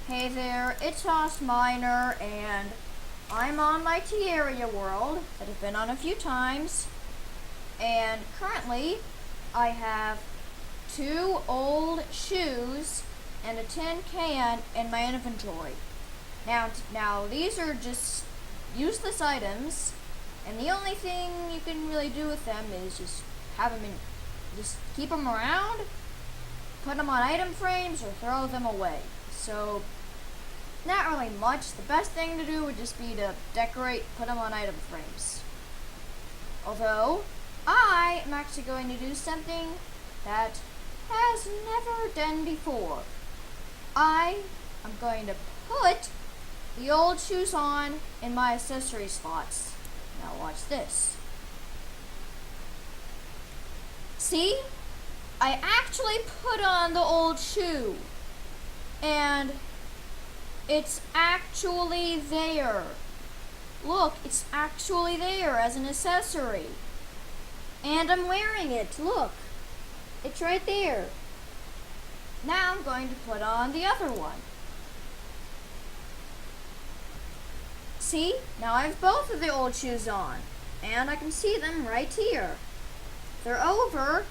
Hey there, it's Hoss Miner, and I'm on my Terraria world that I've been on a few times, and currently I have 2 old shoes and a tin can in my inventory. Now these are just useless items, and the only thing you can really do with them is just just keep them around, put them on item frames, or throw them away. So, not really much. The best thing to do would just be to decorate, put them on item frames. Although, I am actually going to do something that has never done before. I am going to put the old shoes on in my accessory slots. Now watch this. See? I actually put on the old shoe. And it's actually there. Look, it's actually there as an accessory. And I'm wearing it. Look. It's right there. Now I'm going to put on the other one. See? Now I have both of the old shoes on. And I can see them right here. They're over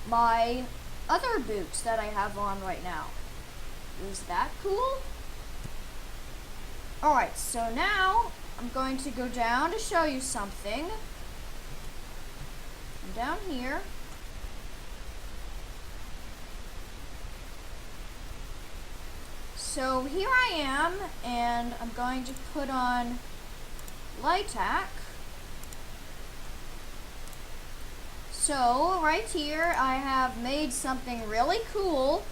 my other boots that I have on right now. Is that cool? Alright, so now I'm going to go down to show you something. I'm down here. So here I am, and I'm going to put on Lightac. So right here I have made something really cool.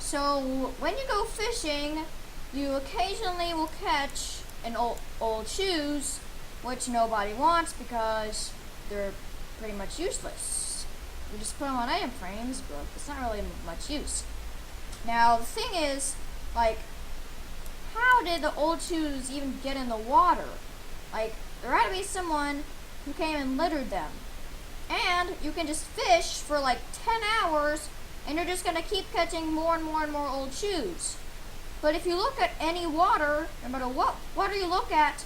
So when you go fishing, you occasionally will catch an old shoes, which nobody wants because they're pretty much useless. You just put them on item frames, but it's not really much use. Now the thing is, like, how did the old shoes even get in the water? Like, there had to be someone who came and littered them. And you can just fish for like 10 hours and you're just going to keep catching more and more and more old shoes. But if you look at any water, no matter what water you look at,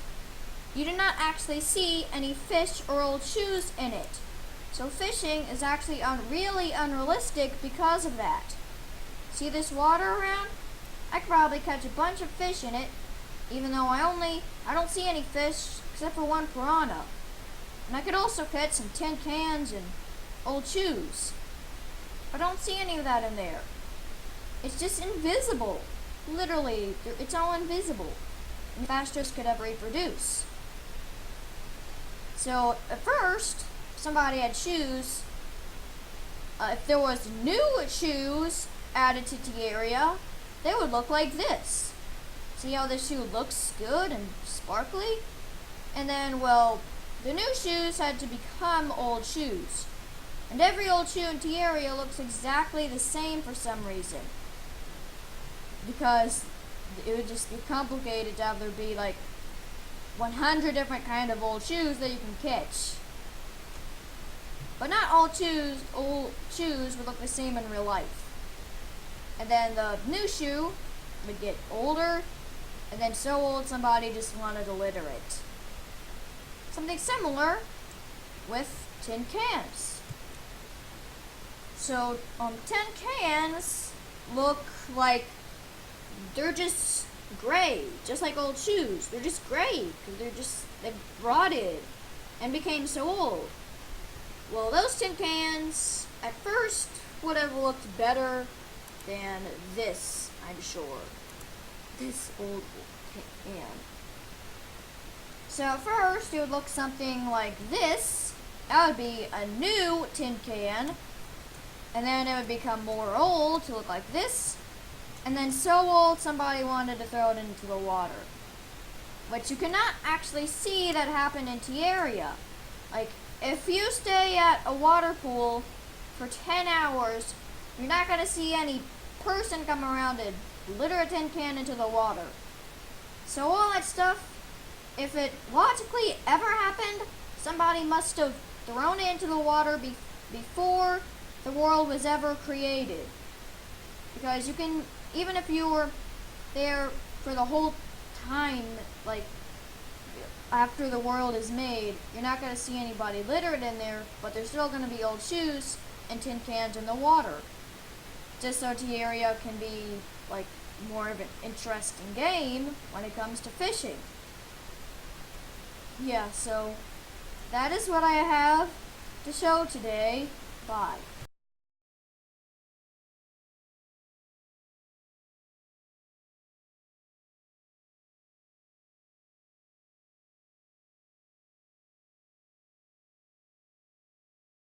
you do not actually see any fish or old shoes in it. So fishing is actually really unrealistic because of that. See this water around? I could probably catch a bunch of fish in it, even though I don't see any fish except for one piranha. And I could also catch some tin cans and old shoes. I don't see any of that in there. It's just invisible. Literally, it's all invisible. And fastest could ever reproduce. So, at first, somebody had shoes. If there was new shoes added to Terraria, they would look like this. See how this shoe looks good and sparkly? And then, well, the new shoes had to become old shoes. And every old shoe in Terraria looks exactly the same for some reason. Because it would just be complicated to have there be like 100 different kind of old shoes that you can catch. But not all old shoes would look the same in real life. And then the new shoe would get older, and then so old somebody just wanted to litter it. Something similar with tin cans. So, tin cans look like they're just gray, just like old shoes. They're just gray because they've rotted and became so old. Well, those tin cans at first would have looked better than this, I'm sure. This old can. So at first, it would look something like this. That would be a new tin can. And then it would become more old to look like this. And then so old, somebody wanted to throw it into the water. But you cannot actually see that happen in Terraria. Like, if you stay at a water pool for 10 hours, you're not going to see any person come around and litter a tin can into the water. So all that stuff, if it logically ever happened, somebody must have thrown it into the water before the world was ever created. Because you can, even if you were there for the whole time, like after the world is made. You're not going to see anybody littered in there, but there's still going to be old shoes and tin cans in the water. Just so Terraria can be like more of an interesting game when it comes to fishing. Yeah, so that is what I have to show today. Bye.